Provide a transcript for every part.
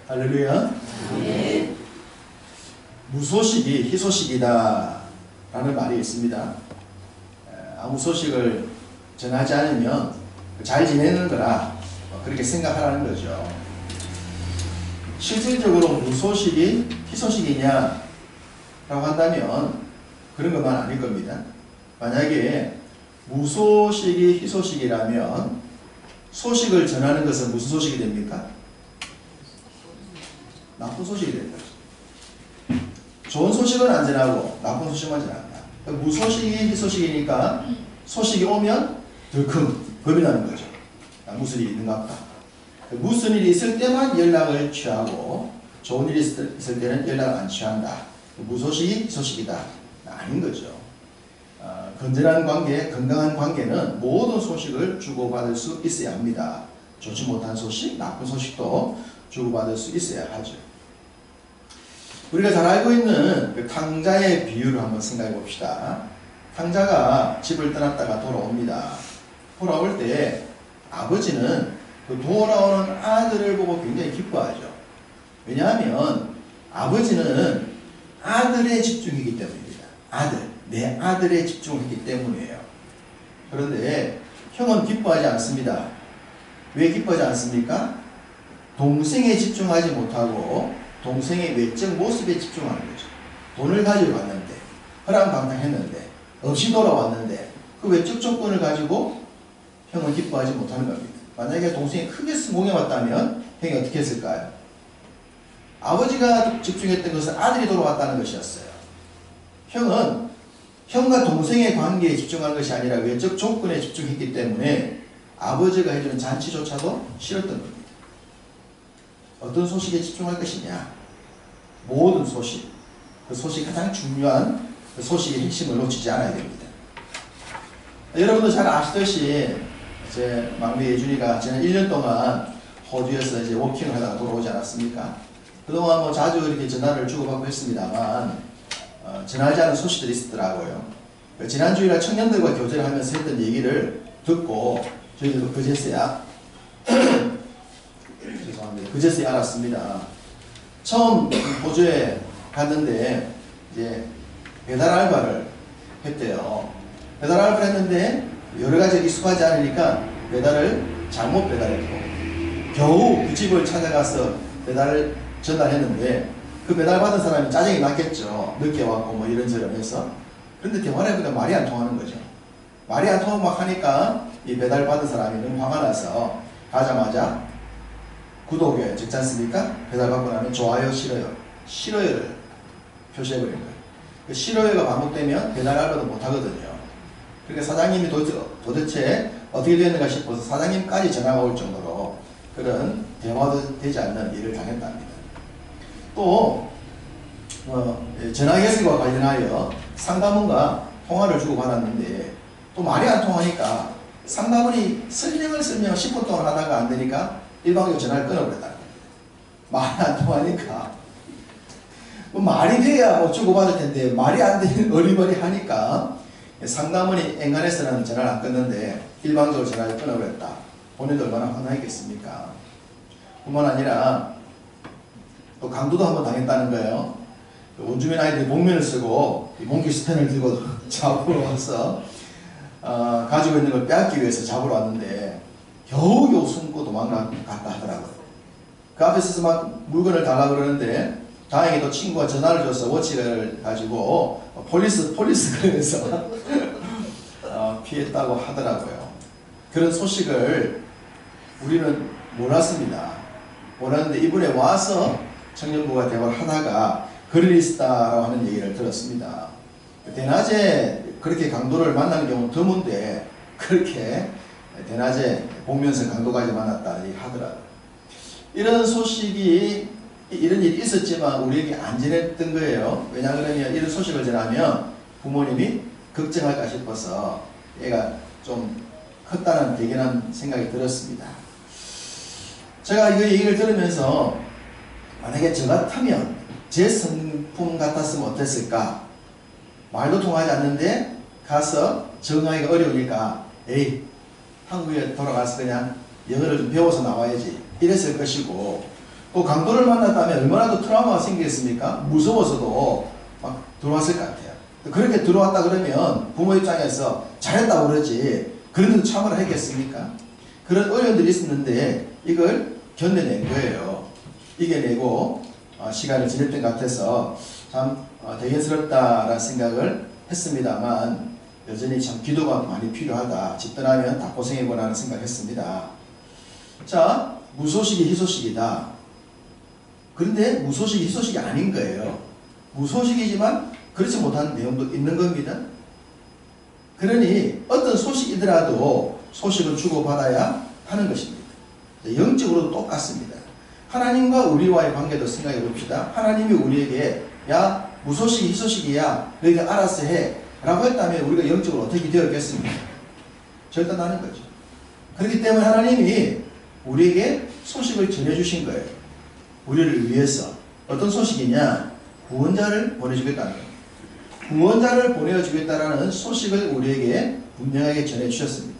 할렐루야. 네. 무소식이 희소식이다 라는 말이 있습니다. 아무 소식을 전하지 않으면 잘 지내는 거라 그렇게 생각하라는 거죠. 실질적으로 무소식이 희소식이냐 라고 한다면 그런 것만 아닐 겁니다. 만약에 무소식이 희소식이라면 소식을 전하는 것은 무슨 소식이 됩니까? 나쁜 소식이 됩니다. 좋은 소식은 안 전하고 나쁜 소식만 전한다. 무소식이 희소식이니까 소식이 오면 덜컹 겁이 나는 거죠. 무슨 일이 있는가 보다. 무슨 일이 있을 때만 연락을 취하고 좋은 일이 있을 때는 연락을 안 취한다. 무소식이 희소식이다. 아닌 거죠. 건전한 관계, 건강한 관계는 모든 소식을 주고받을 수 있어야 합니다. 좋지 못한 소식, 나쁜 소식도 주고받을 수 있어야 하죠. 우리가 잘 알고 있는 그 탕자의 비유를 한번 생각해 봅시다. 탕자가 집을 떠났다가 돌아옵니다. 돌아올 때 아버지는 그 돌아오는 아들을 보고 굉장히 기뻐하죠. 왜냐하면 아버지는 아들에 집중이기 때문입니다. 내 아들에 집중했기 때문이에요. 그런데 형은 기뻐하지 않습니다. 왜 기뻐하지 않습니까? 동생에 집중하지 못하고 동생의 외적 모습에 집중하는 거죠. 돈을 가지고 왔는데, 허랑방탕했는데, 없이 돌아왔는데 그 외적 조건을 가지고 형은 기뻐하지 못하는 겁니다. 만약에 동생이 크게 성공해 왔다면 형이 어떻게 했을까요? 아버지가 집중했던 것은 아들이 돌아왔다는 것이었어요. 형은 형과 동생의 관계에 집중한 것이 아니라 외적 조건에 집중했기 때문에 아버지가 해주는 잔치조차도 싫었던 겁니다. 어떤 소식에 집중할 것이냐? 모든 소식, 그 소식이 가장 중요한 그 소식의 핵심을 놓치지 않아야 됩니다. 여러분도 잘 아시듯이 제 막내 예준이가 지난 1년 동안 호주에서 이제 워킹을 하다가 돌아오지 않았습니까? 그동안 뭐 자주 이렇게 전화를 주고받고 했습니다만 전하지 않은 소식들이 있었더라고요. 지난주일날 청년들과 교제를 하면서 했던 얘기를 듣고 저희들도 그제서야 죄송합니다. 그제서야 알았습니다. 처음 호주에 갔는데 이제 배달 알바를 했대요. 배달 알바를 했는데 여러 가지 익숙하지 않으니까 배달을 잘못 배달했고 겨우 그 집을 찾아가서 배달을 전달했는데 그 배달 받은 사람이 짜증이 났겠죠. 늦게 왔고 뭐 이런저런 해서. 그런데 대화를 해보니까 말이 안 통하는 거죠. 말이 안 통하고 막 하니까 이 배달 받은 사람이 너무 화가 나서 가자마자 구독에 적지 않습니까? 배달 받고 나면 좋아요, 싫어요를 표시해버린 거예요. 그 싫어요가 반복되면 배달 알바도 못하거든요. 그러니까 사장님이 도대체 어떻게 됐는가 싶어서 사장님까지 전화가 올 정도로 그런 대화도 되지 않는 일을 당했답니다. 또 전화 개설과 관련하여 상담원과 통화를 주고받았는데 또 말이 안 통하니까 상담원이 설명을 10분 동안 하다가 안 되니까 일방적으로 전화를 끊어버렸다는 겁니다. 말이 안 통하니까 뭐 말이 돼야 뭐 주고받을 텐데 말이 안 되는 어리버리하니까 상담원이 엔간해서는 전화를 안 끊는데 일방적으로 전화를 끊어버렸다. 본인도 얼마나 화나겠습니까? 뿐만 아니라 또 강도도 한번 당했다는 거예요. 원주민 아이들이 복면을 쓰고 몽키 스텐을 들고 잡으러 와서 가지고 있는 걸 빼앗기 위해서 잡으러 왔는데 겨우겨우 숨고 도망갔다 하더라고요. 그 앞에 서서 막 물건을 달라고 그러는데 다행히 또 친구가 전화를 줘서 워치를 가지고 폴리스 그러면서 피했다고 하더라고요. 그런 소식을 우리는 몰랐습니다. 몰랐는데 이번에 와서 청년부가 대화를 하다가 그럴 일이 있었다라고 하는 얘기를 들었습니다. 대낮에 그렇게 강도를 만나는 경우는 드문데 그렇게 대낮에 복면서 강도까지 만났다 하더라고요. 이런 소식이 이런 일이 있었지만 우리에게 안 전했던 거예요. 왜냐하면 이런 소식을 전하면 부모님이 걱정할까 싶어서 얘가 좀 컸다는 대견한 생각이 들었습니다. 제가 이 얘기를 들으면서 만약에 저 같으면 제 성품 같았으면 어땠을까? 말도 통하지 않는데 가서 적응하기가 어려우니까 에이 한국에 돌아가서 그냥 영어를 좀 배워서 나와야지 이랬을 것이고 그 강도를 만났다면 얼마나 더 트라우마가 생기겠습니까? 무서워서도 막 들어왔을 것 같아요. 그렇게 들어왔다 그러면 부모 입장에서 잘했다고 그러지 그런데도 참으라 했겠습니까? 그런 어려움들이 있었는데 이걸 견뎌낸 거예요. 이겨내고 시간을 지냈던 것 같아서 참 대견스럽다라는 생각을 했습니다만 여전히 참 기도가 많이 필요하다. 집 떠나면 다 고생해보라 하는 생각을 했습니다. 자, 무소식이 희소식이다. 그런데 무소식이 희소식이 아닌 거예요. 무소식이지만 그렇지 못한 내용도 있는 겁니다. 그러니 어떤 소식이더라도 소식을 주고받아야 하는 것입니다. 영적으로도 똑같습니다. 하나님과 우리와의 관계도 생각해 봅시다. 하나님이 우리에게 야 무소식이 희소식이야 너희가 알아서 해 라고 했다면 우리가 영적으로 어떻게 되었겠습니까? 절단하는 거죠. 그렇기 때문에 하나님이 우리에게 소식을 전해주신 거예요. 우리를 위해서. 어떤 소식이냐? 구원자를 보내주겠다는 거예요. 구원자를 보내주겠다라는 소식을 우리에게 분명하게 전해주셨습니다.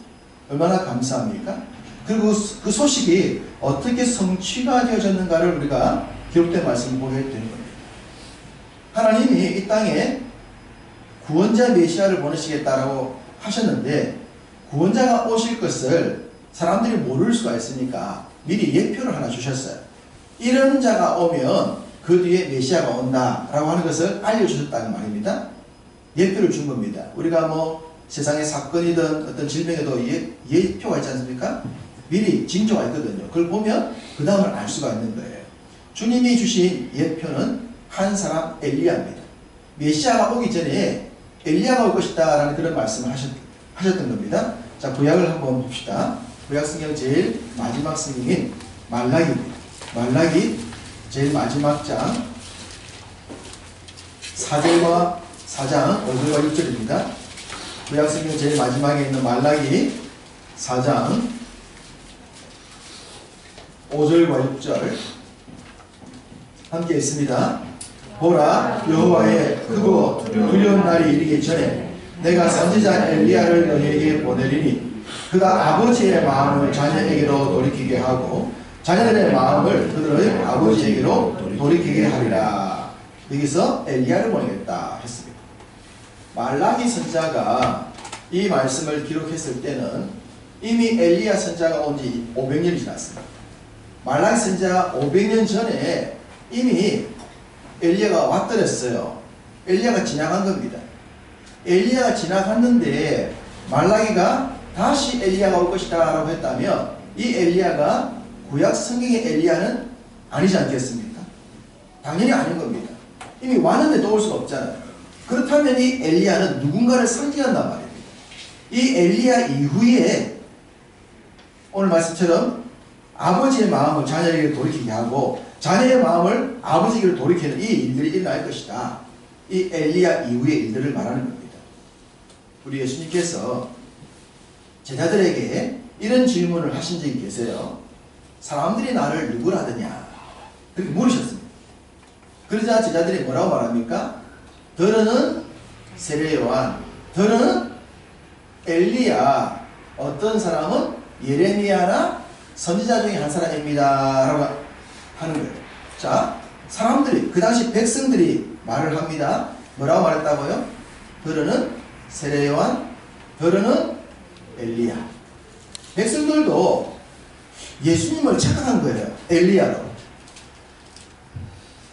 얼마나 감사합니까? 그리고 그 소식이 어떻게 성취가 되어졌는가를 우리가 기록된 말씀을 보게 되는 겁니다. 하나님이 이 땅에 구원자 메시아를 보내시겠다라고 하셨는데 구원자가 오실 것을 사람들이 모를 수가 있으니까 미리 예표를 하나 주셨어요. 이런 자가 오면 그 뒤에 메시아가 온다라고 하는 것을 알려주셨다는 말입니다. 예표를 준 겁니다. 우리가 뭐 세상의 사건이든 어떤 질병에도 예표가 있지 않습니까? 미리 징조가 있거든요. 그걸 보면 그 다음을 알 수가 있는 거예요. 주님이 주신 예표는 한 사람 엘리야입니다. 메시아가 오기 전에 엘리야가 올 것이다 라는 그런 말씀을 하셨던 겁니다. 자, 구약을 한번 봅시다. 구약 성경 제일 마지막 성경인 말라기입니다. 말라기 제일 마지막 장 4장 5절과 6절입니다. 구약 성경 제일 마지막에 있는 말라기 4장 5절과 6절 함께 있습니다. 보라 여호와의 크고 두려운 날이 이르기 전에 내가 선지자 엘리야를 너희에게 보내리니 그가 아버지의 마음을 자녀에게로 돌이키게 하고 자녀들의 마음을 그들의 아버지에게로 돌이키게 하리라. 여기서 엘리야를 보내겠다 했습니다. 말라기 선지자가 이 말씀을 기록했을 때는 이미 엘리야 선지자가 온 지 500년이 지났습니다. 말라기 선지자 500년 전에 이미 엘리야가 왔더랬어요. 엘리야가 지나간 겁니다. 엘리야가 지나갔는데 말라기가 다시 엘리야가 올 것이다 라고 했다면 이 엘리야가 구약 성경의 엘리야는 아니지 않겠습니까? 당연히 아닌 겁니다. 이미 왔는데 또 올 수가 없잖아요. 그렇다면 이 엘리야는 누군가를 상징한단 말입니다. 이 엘리야 이후에 오늘 말씀처럼 아버지의 마음을 자녀에게 돌이키게 하고 자녀의 마음을 아버지에게 돌이키는 이 일들이 일어날 것이다. 이 엘리야 이후의 일들을 말하는 겁니다. 우리 예수님께서 제자들에게 이런 질문을 하신 적이 계세요. 사람들이 나를 누구라 하느냐? 그렇게 물으셨습니다. 그러자 제자들이 뭐라고 말합니까? 더러는 세례요한, 더러는 엘리야, 어떤 사람은 예레미야나 선지자 중에 한 사람입니다 라고 하는 거예요. 자, 사람들이 그 당시 백성들이 말을 합니다. 뭐라고 말했다고요? 더러는 세례요한, 더러는 엘리야. 백성들도 예수님을 착각한 거예요. 엘리야로.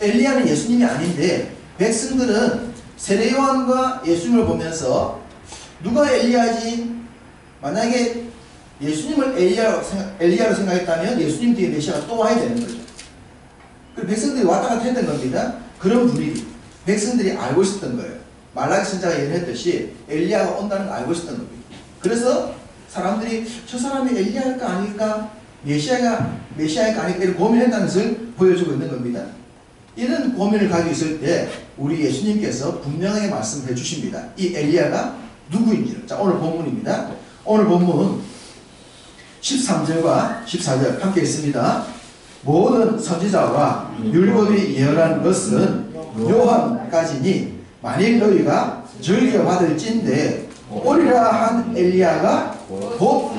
엘리야는 예수님이 아닌데 백성들은 세례요한과 예수님을 보면서 누가 엘리야지? 만약에 예수님을 엘리야로 생각했다면 예수님 뒤에 메시아가 또 와야 되는 거죠. 그리고 백성들이 왔다 갔다 했던 겁니다. 그런 분위기. 백성들이 알고 있었던 거예요. 말라기 선지자가 예언했듯이 엘리야가 온다는 걸 알고 있었던 겁니다. 그래서 사람들이 저 사람이 엘리야일까 아닐까? 메시아일까 아닐까? 이런 고민했다는 것을 보여주고 있는 겁니다. 이런 고민을 가지고 있을 때 우리 예수님께서 분명하게 말씀해 주십니다. 이 엘리야가 누구인지를. 자, 오늘 본문입니다. 오늘 본문 13절과 14절 함께 있습니다. 모든 선지자와 율법이 예언한 것은 요한까지니 만일 너희가 즐겨받을진대 오리라 한 엘리야가 곧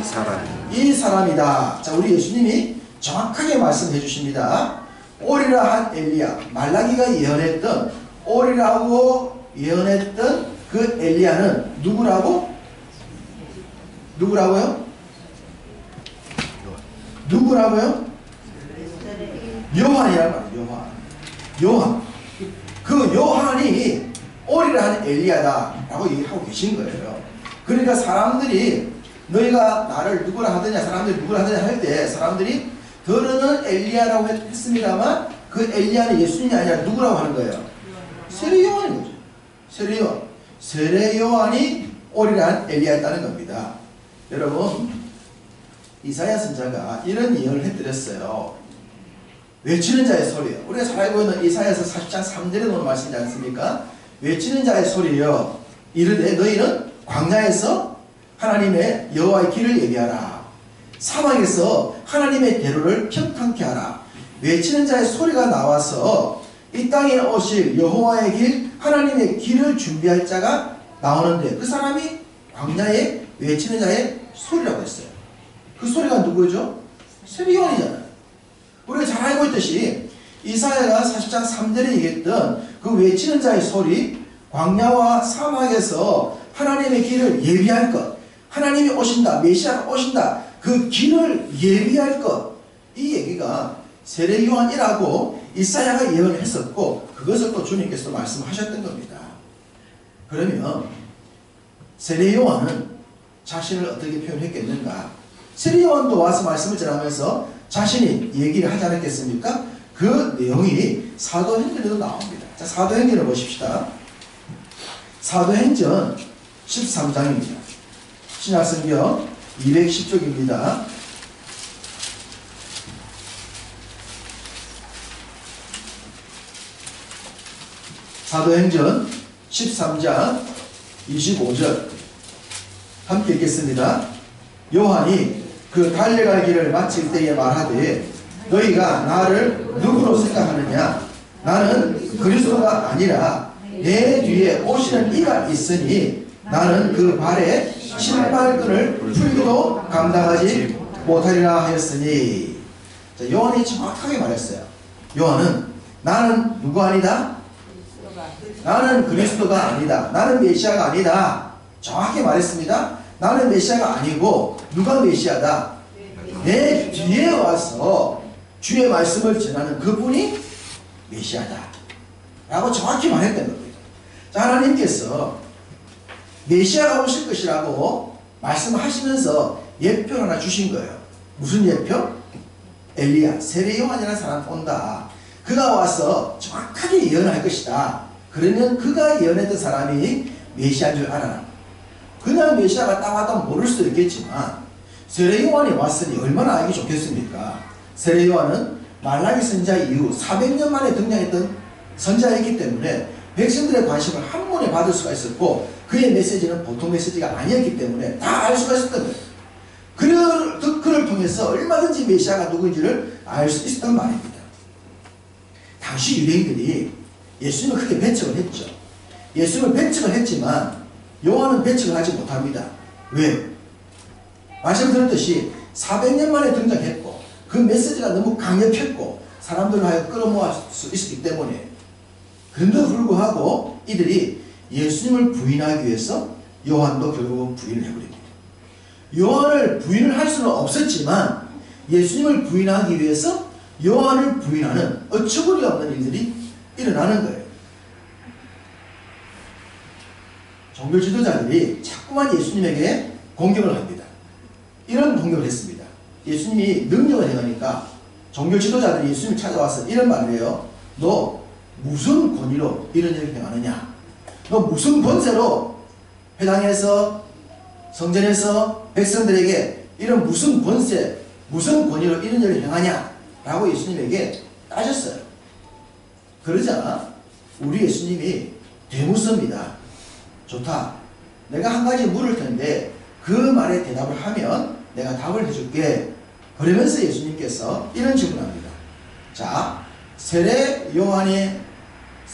이 사람이다. 자, 우리 예수님이 정확하게 말씀해 주십니다. 오리라 한 엘리야, 말라기가 예언했던 오리라고 예언했던 그 엘리야는 누구라고? 누구라고요? 누구라고요? 요한이란 말이에요. 요한. 그 요한이 오리라 한 엘리야다 라고 얘기하고 계신 거예요. 그러니까 사람들이 너희가 나를 누구라 하더냐, 사람들이 누구라 하더냐 할 때 사람들이 더러는 엘리야라고 했습니다만 그 엘리야는 예수님이 아니라 누구라고 하는 거예요? 세례 요한인 거죠. 세례 요한. 세례 요한이 오리라 한 엘리야였다는 겁니다. 여러분, 이사야 선자가 이런 예언을 해드렸어요. 외치는 자의 소리요. 우리가 잘 알고 있는 이사야서 40장 3절에 나오는 말씀이지 않습니까? 외치는 자의 소리요. 이르되 너희는 광야에서 하나님의 여호와의 길을 예비하라. 사막에서 하나님의 대로를 평탄케 하라. 외치는 자의 소리가 나와서 이 땅에 오실 여호와의 길, 하나님의 길을 준비할 자가 나오는데 그 사람이 광야에 외치는 자의 소리라고 했어요. 그 소리가 누구죠? 세례 요한이잖아요. 우리가 잘 알고 있듯이 이사야가 40장 3절에 얘기했던 그 외치는 자의 소리, 광야와 사막에서 하나님의 길을 예비할 것, 하나님이 오신다, 메시아가 오신다, 그 길을 예비할 것, 이 얘기가 세례 요한이라고 이사야가 예언을 했었고 그것을 또 주님께서 말씀하셨던 겁니다. 그러면 세례 요한은 자신을 어떻게 표현했겠는가? 세례 요한도 와서 말씀을 전하면서 자신이 얘기를 하지 않았겠습니까? 그 내용이 사도행전에도 나옵니다. 자, 사도행전을 보십시다. 사도행전 13장입니다. 신약성경 210쪽입니다. 사도행전 13장 25절 함께 읽겠습니다. 요한이 그 달려갈 길을 마칠 때에 말하되 너희가 나를 누구로 생각하느냐? 나는 그리스도가 아니라 내 뒤에 오시는 이가 있으니 나는 그 발에 신발끈을 풀기도 감당하지 못하리라 하였으니. 자, 요한이 정확하게 말했어요. 요한은 나는 누구 아니다? 나는 그리스도가 아니다. 나는 메시아가 아니다. 정확히 말했습니다. 나는 메시아가 아니고 누가 메시아다? 내 뒤에 와서 주의 말씀을 전하는 그분이 메시아다 라고 정확히 말했던 겁니다. 자, 하나님께서 메시아가 오실 것이라고 말씀하시면서 예표를 하나 주신 거예요. 무슨 예표? 엘리야, 세례 요한이라는 사람 온다. 그가 와서 정확하게 예언할 것이다. 그러면 그가 예언했던 사람이 메시아인 줄 알아라. 그냥 메시아가 딱 와도 모를 수도 있겠지만 세례 요한이 왔으니 얼마나 알기 좋겠습니까? 세례 요한은 말라기 선자 이후 400년 만에 등장했던 선자이기 때문에 백성들의 관심을 한 번에 받을 수가 있었고 그의 메시지는 보통 메시지가 아니었기 때문에 다 알 수가 있었던 거예요. 그를 통해서 얼마든지 메시아가 누구인지를 알 수 있었단 말입니다. 당시 유대인들이 예수님을 크게 배척을 했죠. 예수님을 배척을 했지만 요한은 배척을 하지 못합니다. 왜? 말씀드렸듯이 400년 만에 등장했고 그 메시지가 너무 강력했고 사람들을 하여 끌어모을 수 있었기 때문에. 그런데도 불구하고 이들이 예수님을 부인하기 위해서 요한도 결국은 부인을 해버립니다. 요한을 부인을 할 수는 없었지만 예수님을 부인하기 위해서 요한을 부인하는 어처구니 없는 일들이 일어나는 거예요. 종교 지도자들이 자꾸만 예수님에게 공격을 합니다. 이런 공격을 했습니다. 예수님이 능력을 행하니까 종교 지도자들이 예수님을 찾아와서 이런 말을 해요. 너 무슨 권위로 이런 일을 행하느냐? 너 무슨 권세로 회당에서 성전에서 백성들에게 이런 무슨 권세, 무슨 권위로 이런 일을 행하냐? 라고 예수님에게 따졌어요. 그러자 우리 예수님이 되묻습니다. 좋다. 내가 한 가지 물을 텐데 그 말에 대답을 하면 내가 답을 해줄게. 그러면서 예수님께서 이런 질문합니다. 자, 세례 요한이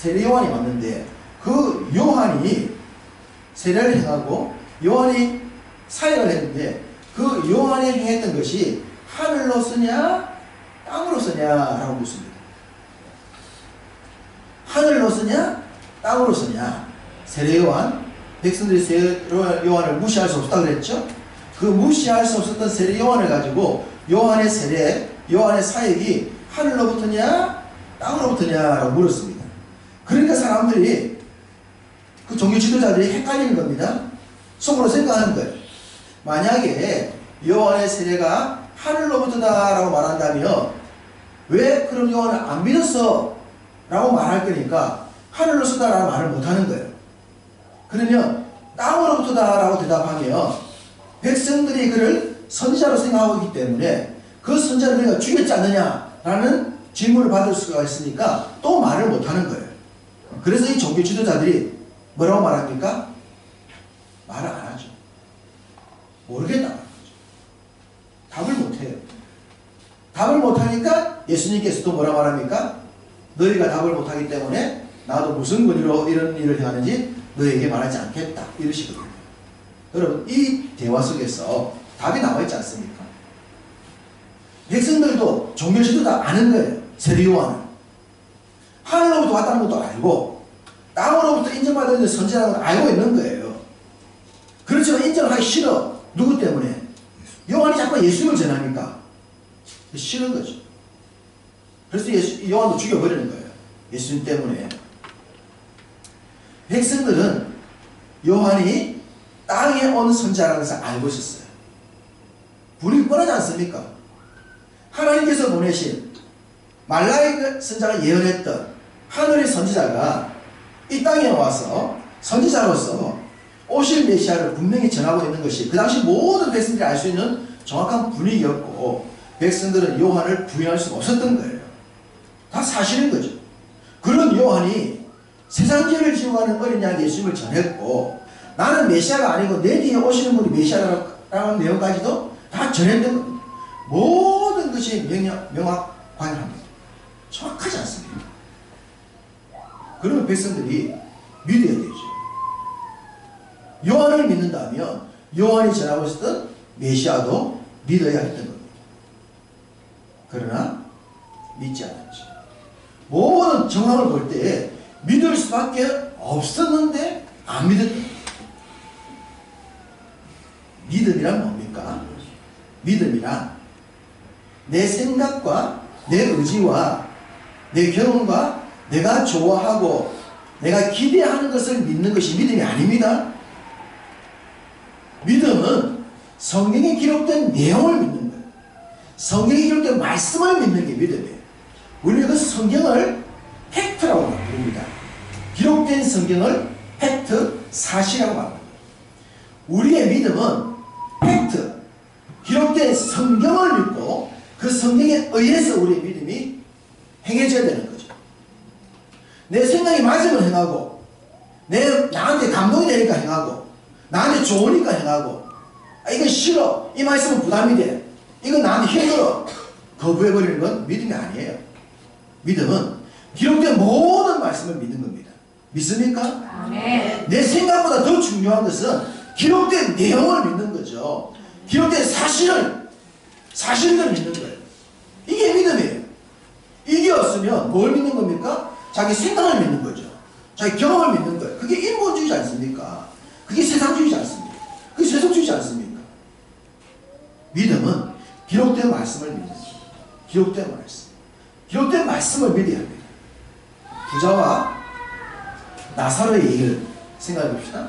왔는데 그 요한이 세례를 행하고 요한이 사역을 했는데 그 요한이 행했던 것이 하늘로서냐 땅으로서냐 라고 묻습니다. 하늘로 쓰냐 땅으로 쓰냐. 세례요한, 백성들이 세례요한을 무시할 수 없다 그랬죠. 그 무시할 수 없었던 세례요한을 가지고 요한의 세례, 요한의 사역이 하늘로부터냐 땅으로부터냐라고 물었습니다. 그러니까 사람들이, 그 종교 지도자들이 헷갈리는 겁니다. 속으로 생각하는 거예요. 만약에 요한의 세례가 하늘로부터다라고 말한다면 왜 그럼 요한을 안 믿었어? 라고 말할 거니까 하늘로서다라고 말을 못하는 거예요. 그러면 땅으로부터다라고 대답하면 백성들이 그를 선지자로 생각하고 있기 때문에 그 선지자를 내가 죽였지 않느냐라는 질문을 받을 수가 있으니까 또 말을 못하는 거예요. 그래서 이 종교 지도자들이 뭐라고 말합니까? 말을 안 하죠. 모르겠다 말하죠. 답을 못해요. 답을 못하니까 예수님께서도 뭐라 말합니까? 너희가 답을 못하기 때문에 나도 무슨 권위로 이런 일을 행하는지 너희에게 말하지 않겠다. 이러시거든요. 여러분, 이 대화 속에서 답이 나와 있지 않습니까? 백성들도 종교 지도자 아는 거예요. 세례 요한은 하늘로부터 왔다는 것도 알고 땅으로부터 인정받은 선지자라는 걸 알고 있는 거예요. 그렇지만 인정을 하기 싫어. 누구 때문에? 요한이 자꾸 예수님을 전하니까 싫은 거죠. 그래서 요한도 죽여버리는 거예요. 예수님 때문에. 백성들은 요한이 땅에 온 선지자라는 것을 알고 있었어요. 분이 뻔하지 않습니까? 하나님께서 보내신 말라기 선지자가 예언했던 하늘의 선지자가 이 땅에 와서 선지자로서 오실 메시아를 분명히 전하고 있는 것이 그 당시 모든 백성들이 알 수 있는 정확한 분위기였고, 백성들은 요한을 부인할 수가 없었던 거예요. 다 사실인 거죠. 그런 요한이 세상 죄를 지고 가는 어린 양 예수님을 전했고, 나는 메시아가 아니고 내 뒤에 오시는 분이 메시아라는 내용까지도 다 전했던 겁니다. 모든 것이 명확합니다. 정확하지 않습니다. 그러면 백성들이 믿어야 되죠. 요한을 믿는다면 요한이 전하고 있었던 메시아도 믿어야 했던 겁니다. 그러나 믿지 않았죠. 모든 정황을 볼 때 믿을 수밖에 없었는데 안 믿었다. 믿음이란 뭡니까? 믿음이란 내 생각과 내 의지와 내 경험과 내가 좋아하고 내가 기대하는 것을 믿는 것이 믿음이 아닙니다. 믿음은 성경에 기록된 내용을 믿는 거예요. 성경에 기록된 말씀을 믿는 게 믿음이에요. 우리가 그 성경을 팩트라고 부릅니다. 기록된 성경을 팩트, 사실이라고 말합니다. 우리의 믿음은 팩트, 기록된 성경을 믿고 그 성경에 의해서 우리의 믿음이 행해져야 되는 거죠. 내 생각이 맞으면 행하고, 나한테 감동이 되니까 행하고, 나한테 좋으니까 행하고, 이건 싫어, 이 말씀은 부담이 돼, 이건 나한테 힘들어, 거부해버리는 건 믿음이 아니에요. 믿음은 기록된 모든 말씀을 믿는 겁니다. 믿습니까? 네. 내 생각보다 더 중요한 것은 기록된 내용을 믿는 거죠. 기록된 사실을 믿는 거예요. 이게 믿음이에요. 이게 없으면 뭘 믿는 겁니까? 자기 생각을 믿는 거죠. 자기 경험을 믿는 거예요. 그게 인본주의지 않습니까? 그게 세상주의지 않습니까? 그게 세속주의지 않습니까? 믿음은 기록된 말씀을 믿는 거예요. 기록된 말씀. 기록된 말씀을 믿어야 합니다. 부자와 나사로의 얘기를 생각해 봅시다.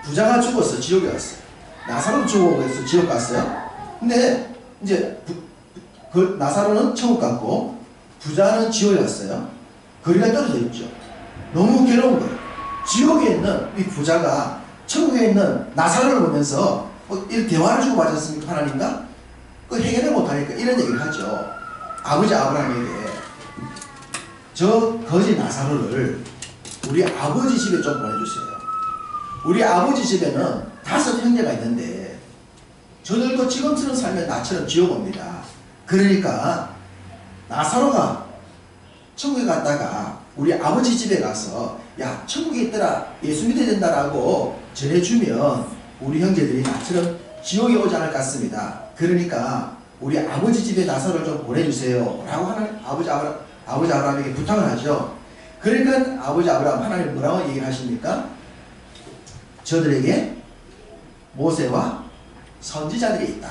부자가 죽어서 지옥에 갔어요. 나사로도 죽어서 지옥 갔어요. 근데 이제 그 나사로는 천국 갔고 부자는 지옥에 갔어요. 거리가 떨어져 있죠. 너무 괴로운 거예요. 지옥에 있는 이 부자가 천국에 있는 나사로를 보면서 이렇게 대화를 주고 받지 않습니까? 하나님과? 그 해결을 못하니까 이런 얘기를 하죠. 아버지 아브라함에게 저 거지 나사로를 우리 아버지 집에 좀 보내주세요. 우리 아버지 집에는 5 형제가 있는데 저들도 지금처럼 살면 나처럼 지옥 옵니다. 그러니까 나사로가 천국에 갔다가 우리 아버지 집에 가서 야 천국에 있더라 예수 믿어야 된다라고 전해주면 우리 형제들이 나처럼 지옥에 오지 않을 것 같습니다. 그러니까 우리 아버지 집에 나사로를 좀 보내주세요 라고 하는 아버지 아브라함에게 부탁을 하죠. 그러니까 아버지 아브라함 하나님 뭐라고 얘기를 하십니까? 저들에게 모세와 선지자들이 있다.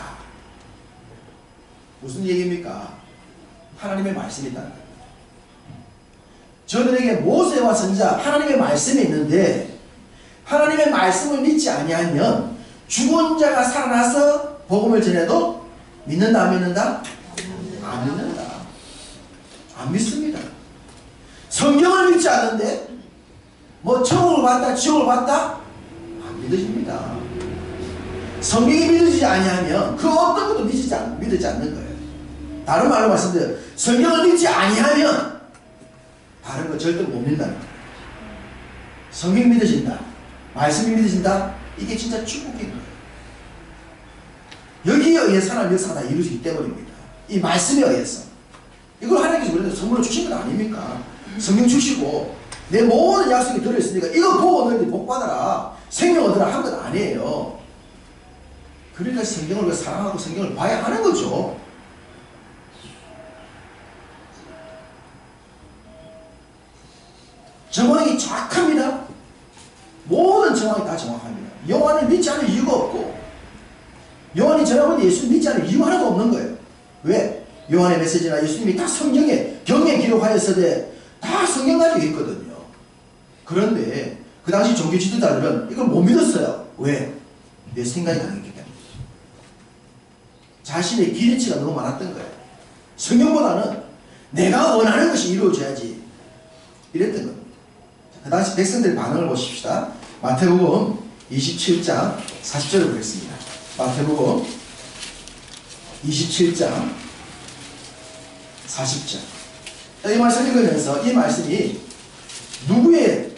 무슨 얘기입니까? 하나님의 말씀이 있다는 거예요. 저들에게 모세와 선지자 하나님의 말씀이 있는데 하나님의 말씀을 믿지 아니하면 죽은 자가 살아나서 복음을 전해도 믿는다 안 믿는다? 안 믿는다. 안 믿습니다. 성경을 믿지 않는데 뭐 천국을 봤다 지옥을 봤다? 안 믿으십니다. 성경이 믿어지지 아니하면 그 어떤 것도 믿지 않는 거예요. 다른 말로 말씀드려요. 성경을 믿지 아니하면 다른 거 절대 못 믿는다는 거예요. 성경이 믿어진다. 말씀이 믿어진다. 이게 진짜 축복인 거예요. 여기에 의해서 하나님 역사가 다 이루어지기 때문입니다. 이 말씀에 의해서. 이걸 하나님께서 우리한테 선물로 주신 건 아닙니까? 성경 주시고 내 모든 약속이 들어있으니까 이거 보고 너희들이 복 받아라. 생명 얻으라 한 건 아니에요. 그러니까 성경을 사랑하고 성경을 봐야 하는 거죠. 정황이 정확합니다. 모든 정황이 다 정확합니다. 요한을 믿지 않을 이유가 없고 요한이 전하면 예수를 믿지 않을 이유가 하나도 없는 거예요. 왜? 요한의 메시지나 예수님이 다 성경에 경에 기록하였으되 다 성경 가지고 있거든요. 그런데 그 당시 종교 지도자들은 이걸 못 믿었어요. 왜? 내 생각이 강했기 때문에. 자신의 기대치가 너무 많았던 거예요. 성경보다는 내가 원하는 것이 이루어져야지 이랬던 겁니다. 그 당시 백성들의 반응을 보십시다. 마태복음 27장 40절을 보겠습니다. 마태복음 27장 40절. 이 말씀 읽으면서 이 말씀이 누구의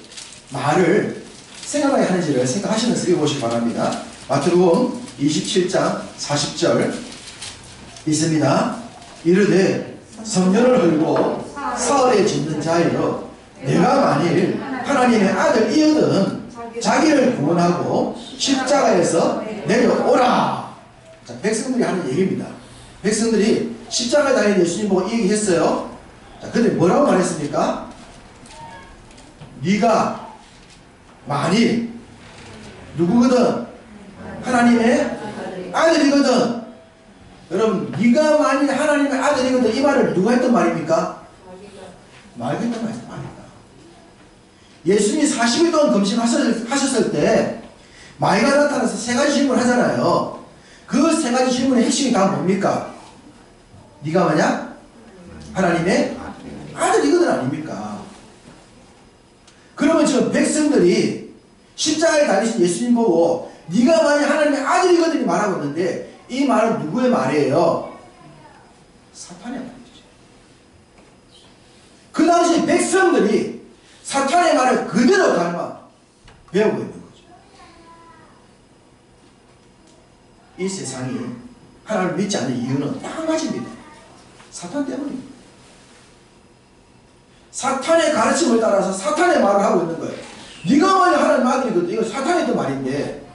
말을 생각하게 하는지를 생각하시면서 읽어보시기 바랍니다. 마태복음 27장 40절 있습니다. 이르되 성전을 헐고 사흘에 짓는 자이로 내가 만일 하나님의 아들이거든 자기를 구원하고 십자가에서 내려오라. 자, 백성들이 하는 얘기입니다. 백성들이 십자가에 달린 예수님 보고 이 얘기 했어요. 자, 근데 뭐라고 말했습니까? 네가 만일 누구거든? 하나님의 아들이거든. 여러분, 네가 만일 하나님의 아들이거든 이 말을 누가 했던 말입니까? 마귀가 했던 말입니다. 예수님이 40일 동안 금식하셨을 때 마귀가 나타나서 세 가지 질문을 하잖아요. 그 세 가지 질문의 핵심이 다 뭡니까? 네가 만약 하나님의 아들이거든 아닙니까? 그러면 지금 백성들이 십자가에 달리신 예수님 보고 네가 만약 하나님의 아들이거든이 말하고 있는데 이 말은 누구의 말이에요? 사탄의 말이죠. 그 당시 백성들이 사탄의 말을 그대로 닮아 배우고 있는 거죠. 이 세상이 하나님을 믿지 않는 이유는 딱 한 가지입니다. 사탄 때문입니다. 사탄의 가르침을 따라서 사탄의 말을 하고 있는 거예요. 네가 만약 하나님 아들이거든. 이거 사탄의 또 말인데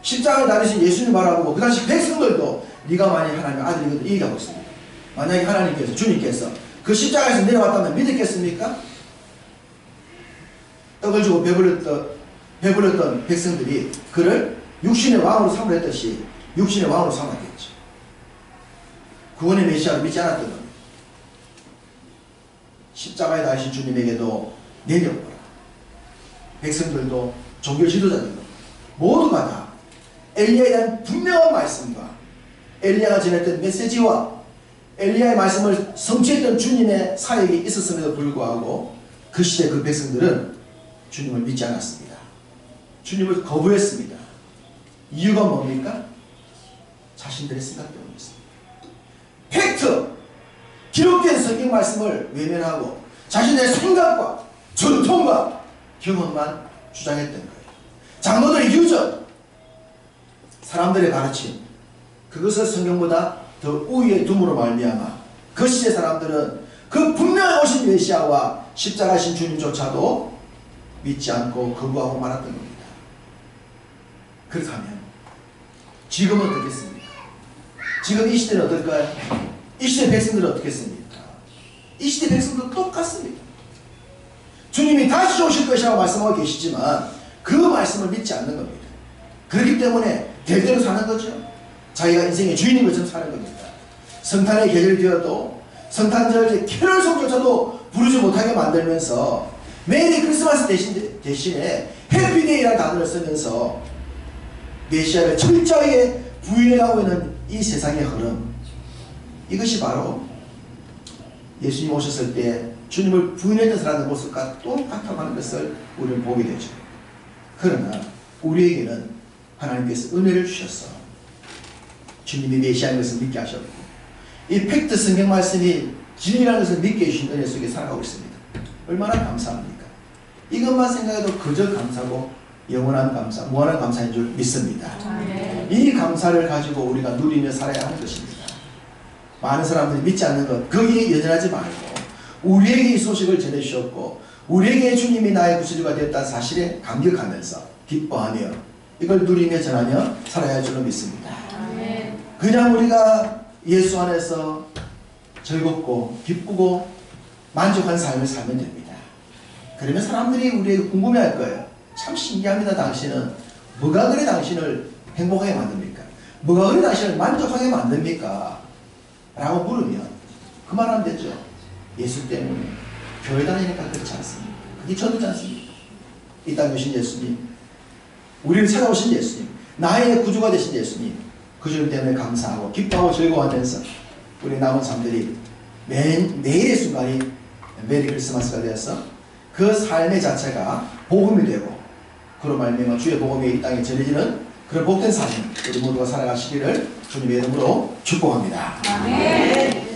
십자가에 달리신 예수님 말하고 그 당시 백성들도 네가 만약 하나님의 아들이거든 이 얘기하고 있습니다. 만약에 하나님께서 주님께서 그 십자가에서 내려왔다면 믿었겠습니까? 떡을 주고 배불렀던 백성들이 그를 육신의 왕으로 삼으랬듯이 육신의 왕으로 삼았겠죠. 구원의 메시아를 믿지 않았던 겁니다. 십자가에 달리신 주님에게도 내려오라. 백성들도 종교 지도자들도 모두가 다 엘리야에 대한 분명한 말씀과 엘리야가 전했던 메시지와 엘리야의 말씀을 성취했던 주님의 사역이 있었음에도 불구하고 그 시대 그 백성들은 주님을 믿지 않았습니다. 주님을 거부했습니다. 이유가 뭡니까? 자신들의 생각 때문이었습니다. 팩트! 기록된 성경 말씀을 외면하고 자신의 생각과 전통과 경험만 주장했던 거예요. 장로들의 유전, 사람들의 가르침, 그것을 성경보다 더 우위에 둠으로 말미암아 그 시대 사람들은 그 분명히 오신 메시아와 십자가신 주님조차도 믿지 않고 거부하고 말았던 겁니다. 그렇다면 지금은 어떻겠습니까? 지금 이 시대는 어떨까요? 이 시대 백성들은 어떻겠습니까? 이 시대 백성들은 똑같습니다. 주님이 다시 오실 것이라고 말씀하고 계시지만 그 말씀을 믿지 않는 겁니다. 그렇기 때문에 대대로 사는 거죠. 자기가 인생의 주인인 것처럼 사는 겁니다. 성탄의 계절이 되어도 성탄절 캐롤 송조차도 부르지 못하게 만들면서 메리 크리스마스 대신에 해피데이라는 단어를 쓰면서 메시아를 철저하게 부인해가고 있는 이 세상의 흐름, 이것이 바로 예수님 오셨을 때 주님을 부인했던 사람의 모습과 똑같다고 하는 것을 우리는 보게 되죠. 그러나 우리에게는 하나님께서 은혜를 주셔서 주님이 메시아인 것을 믿게 하셨고, 이 팩트 성경 말씀이 진리라는 것을 믿게 해주신 은혜 속에 살아가고 있습니다. 얼마나 감사합니까? 이것만 생각해도 그저 감사고 영원한 감사, 무한한 감사인 줄 믿습니다. 이 감사를 가지고 우리가 누리며 살아야 하는 것입니다. 많은 사람들이 믿지 않는 것, 거기에 연연하지 말고 우리에게 이 소식을 전해주셨고 우리에게 주님이 나의 구세주가 되었다는 사실에 감격하면서 기뻐하며 이걸 누리며 전하며 살아야 할 줄로 믿습니다. 그냥 우리가 예수 안에서 즐겁고 기쁘고 만족한 삶을 살면 됩니다. 그러면 사람들이 우리에게 궁금해할 거예요. 참 신기합니다. 당신은 뭐가 그래 당신을 행복하게 만듭니까? 뭐가 그래 당신을 만족하게 만듭니까? 라고 물으면 그 말 하면 되죠. 예수 때문에. 교회 다니니까 그렇지 않습니다. 그게 전부지 않습니까? 이 땅에 오신 예수님, 우리를 찾아오신 예수님, 나의 구주가 되신 예수님, 그 주님 때문에 감사하고 기뻐하고 즐거워하면서 우리 남은 삶들이 매일의 순간이 메리 크리스마스가 되어서 그 삶의 자체가 복음이 되고 그로 말미암아 주의 복음이 이 땅에 전해지는 그런 복된 삶 우리 모두가 살아가시기를 주님의 이름으로 축복합니다. 아멘.